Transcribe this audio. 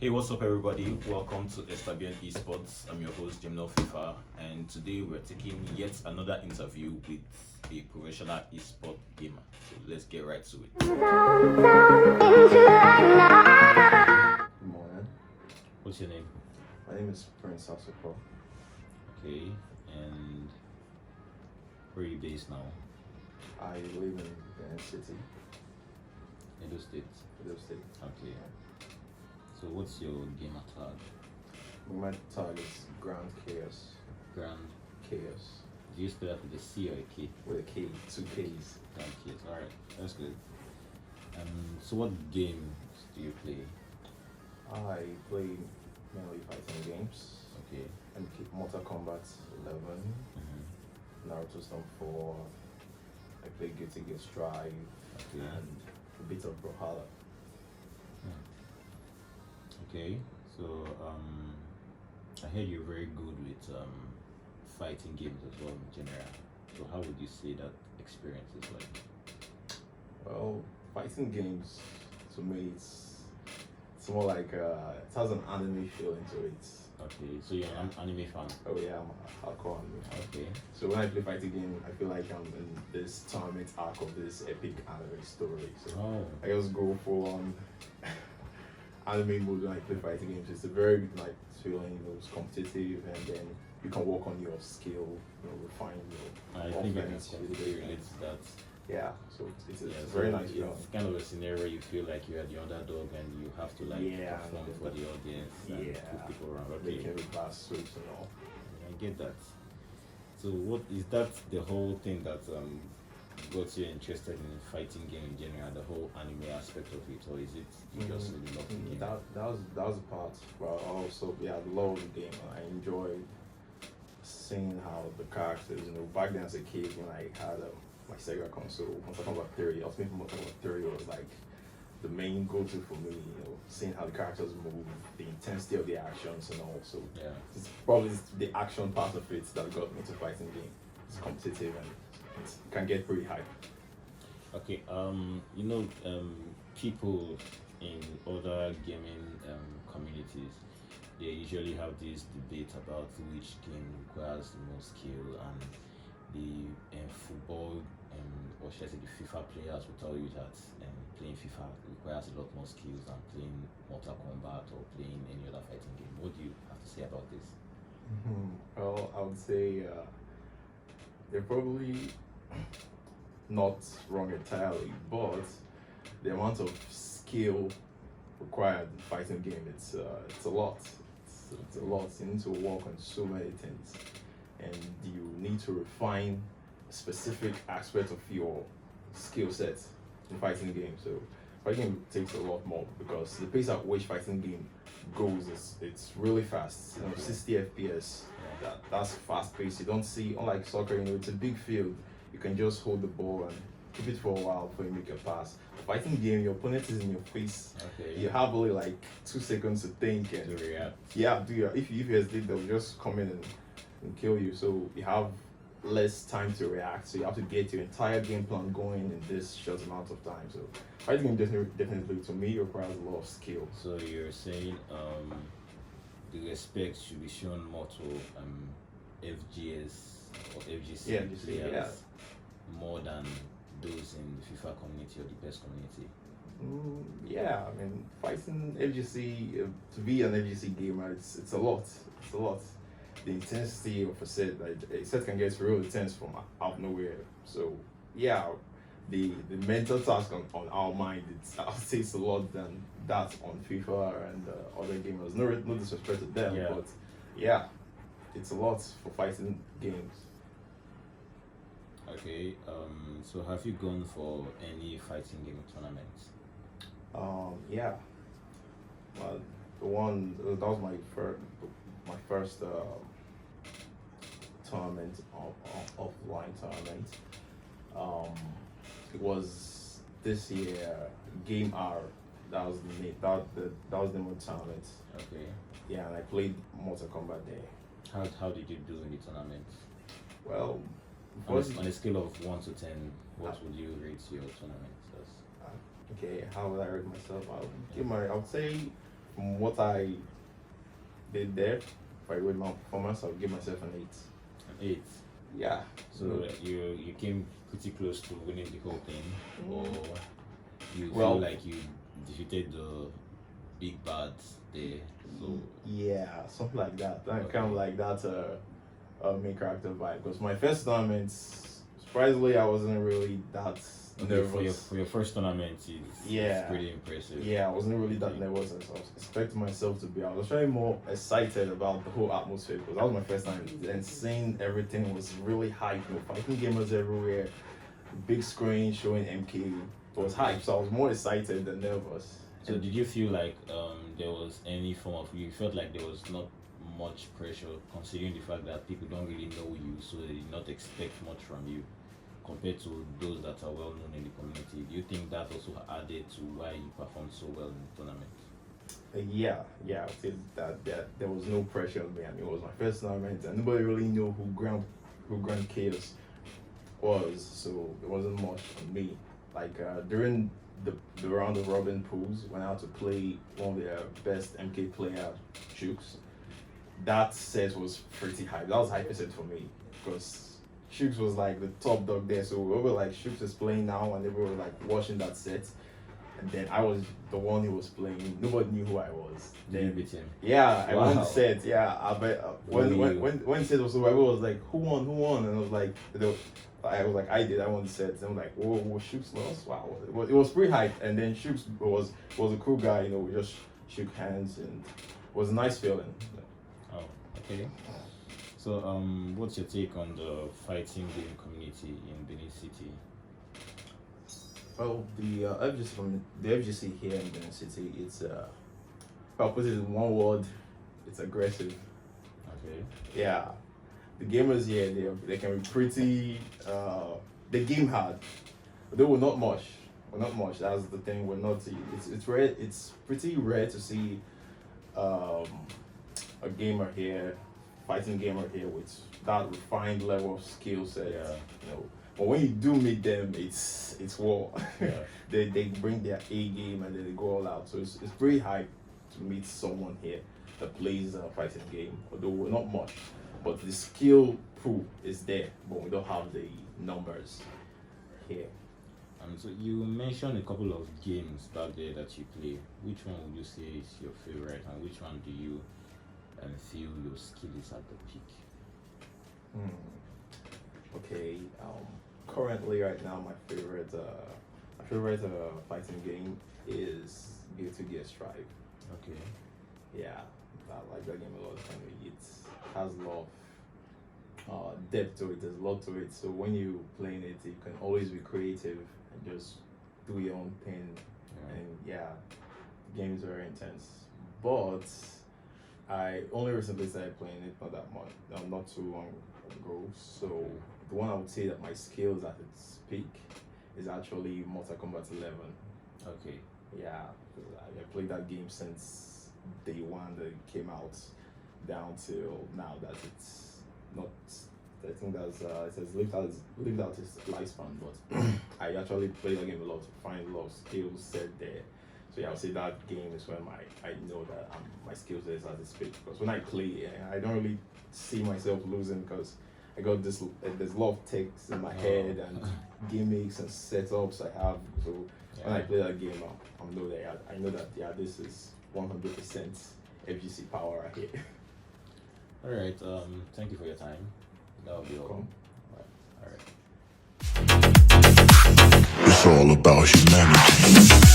Hey, what's up, everybody? Welcome to Estabian Esports. I'm your host, Jimno FIFA, and today we're taking yet another interview with a professional esport gamer. So let's get right to it. Good morning. What's your name? My name is Prince Asoko. Okay, and where are you based now? I live in Benin City, Edo State. Edo State. Okay. So what's your gamer tag? My tag is Grand Chaos. Grand. Chaos. Do you spell that with a C or a K? With a K, two Ks. Grand Chaos. Alright, that's good. So what games do you play? I play mainly fighting games. Okay. And Mortal Kombat 11, Nauto Storm 4. I play Guilty Gear Strive Okay. and a bit of Brawlhalla. Okay, so I heard you're very good with fighting games as well in general. So how would you say that experience is like? Well, fighting games to me it's more like it has an anime feeling to it. Okay, so you're an anime fan. Oh yeah, I'm a hardcore anime fan. Okay. So when I play fighting game, I feel like I'm in this tournament arc of this epic anime story. So I just go full on anime mode when I play fighting games. It's a very good like feeling, it's competitive, and then you can work on your skill, refine your I think I can offense. completely relate to that. Yeah, so it's a Yeah, very so nice feeling. it's kind of a scenario where you feel like you're the underdog and you have to like Yeah, perform for the audience and yeah, put people around. Okay, making every class switch and all. I get that. So what is that the whole thing that got you interested in fighting game in general, the whole anime aspect of it, or is it you just really love the game? That was a part, but also I love the game. I enjoyed seeing how the characters, back then as a kid when I had my Sega console, Mortal Kombat 3, I was thinking Mortal Kombat 3 was like the main go-to for me, seeing how the characters move, the intensity of the actions and all. So Yeah. it's probably the action part of it that got me to fighting game. It's competitive and it can get pretty hype. Okay, people in other gaming communities, they usually have this debate about which game requires the most skill, and the football, or should I say the FIFA players will tell you that playing FIFA requires a lot more skills than playing Mortal Kombat or playing any other fighting game. What do you have to say about this? Well, I would say they're probably not wrong entirely, but the amount of skill required in fighting game, it's a lot. It's a lot. You need to work on so many things, and you need to refine a specific aspect of your skill set in fighting game. So fighting game takes a lot more because the pace at which fighting game goes it's really fast. 60 FPS. That's fast paced. You don't see, unlike soccer, it's a big field. You can just hold the ball and keep it for a while before you make a pass. Fighting game, your opponent is in your face. Okay. You have only like 2 seconds to think and To react. yeah, if you hesitate, they'll just come in and kill you. So you have less time to react. So you have to get your entire game plan going in this short amount of time. So fighting game definitely to me requires a lot of skill. So you're saying the respect should be shown more to FGS or FGC Yeah, players yeah. more than those in the FIFA community or the PES community. Yeah, I mean, fighting FGC, to be an FGC gamer, it's a lot. It's a lot. The intensity of a set, like a set can get real intense from out of nowhere. So yeah, the mental task on our mind, I'll say it's a lot than that on FIFA and other gamers. No disrespect to them, Yeah. but yeah, it's a lot for fighting games. Okay, so have you gone for any fighting game tournaments? Yeah. Well, that was my first tournament, offline tournament. It was this year, Game R. That was the name. That was the name of the tournament. Okay. Yeah, and I played Mortal Kombat there. How did you do in the tournament? Well, On a scale of 1 to 10, what would you rate your tournament as? okay, how would I rate myself? I would say from what I did there, if I rate my performance, I'll give myself an 8. An 8. Yeah. So you came pretty close to winning the whole thing, or you Well- feel like you defeated the big bads there. So Yeah, something like that. Kind Okay. of like that main character vibe. Because my first tournament, surprisingly, I wasn't really that okay, nervous. for your first tournament, it's Yeah. pretty impressive. Yeah, I wasn't really that nervous as I was expecting myself to be. I was very more excited about the whole atmosphere because that was my first time, and seeing everything was really hype. You know, fighting gamers everywhere, big screen showing MK. It was hype, so I was more excited than nervous. So did you feel like there was any form of, you felt like there was not much pressure considering the fact that people don't really know you, so they did not expect much from you compared to those that are well known in the community? Do you think that also added to why you performed so well in the tournament? Yeah, I would say that there was no pressure on me. I mean, it was my first tournament, and nobody really knew who Grand Chaos was, so it wasn't much on me. Like during the round of robin pools, when I had to play one of their best MK player, Shooks, that set was pretty hype. That was hype set for me because Shooks was like the top dog there. So we were like, Shooks is playing now, and they were like watching that set. And then I was the one who was playing. Nobody knew who I was. Did you Then beat him? yeah, I won the Wow. set. Yeah, I bet when the set was over, everyone was like, "Who won? Who won?" And I was like, I was like, "I did. I won the set." And I'm like, "Whoa, Shooks lost! Wow!" It was pretty hype. And then Shooks was a cool guy. You know, we just shook hands, and it was a nice feeling. Oh, okay. So what's your take on the fighting game community in Benin City? Well, the FGC here in Benin City, it's if I'll put it in one word, it's aggressive. Okay. Yeah, the gamers here, they can be pretty. They game hard, but they were not much. Well, not much. That's the thing. We're not. It's rare. It's pretty rare to see a gamer here, fighting gamer here with that refined level of skill set. Yeah. You know, but when you do meet them, it's war. Yeah. They bring their A game and then they go all out. So it's pretty hype to meet someone here that plays a fighting game. Although we're not much, but the skill pool is there, but we don't have the numbers here. So you mentioned a couple of games back there that you play. Which one would you say is your favorite, and which one do you feel your skill is at the peak? Okay. Currently, right now, my favorite fighting game is Guilty Gear Strive. Okay. Yeah, I like that game a lot. I mean, it has a lot of depth to it. There's a lot to it. So when you playing it, you can always be creative and just do your own thing. Yeah. And yeah, the game is very intense. But I only recently started playing it, not that much, not too long ago. So the one I would say that my skills at its peak is actually Mortal Kombat 11. Okay. Yeah, 'cause I played that game since day one that it came out down till now that it's not. I think that's it has lived out its lifespan, but I actually play that game a lot to find a lot of skills set there. So yeah, I would say that game is when I know that my skills is at its peak, because when I play, I don't really see myself losing because I got this. There's a lot of text in my head and gimmicks and setups I have. So when I play that game, I know that this is 100% FGC power right here. All right. Thank you for your time. That will be all. Welcome. All right. It's all about humanity.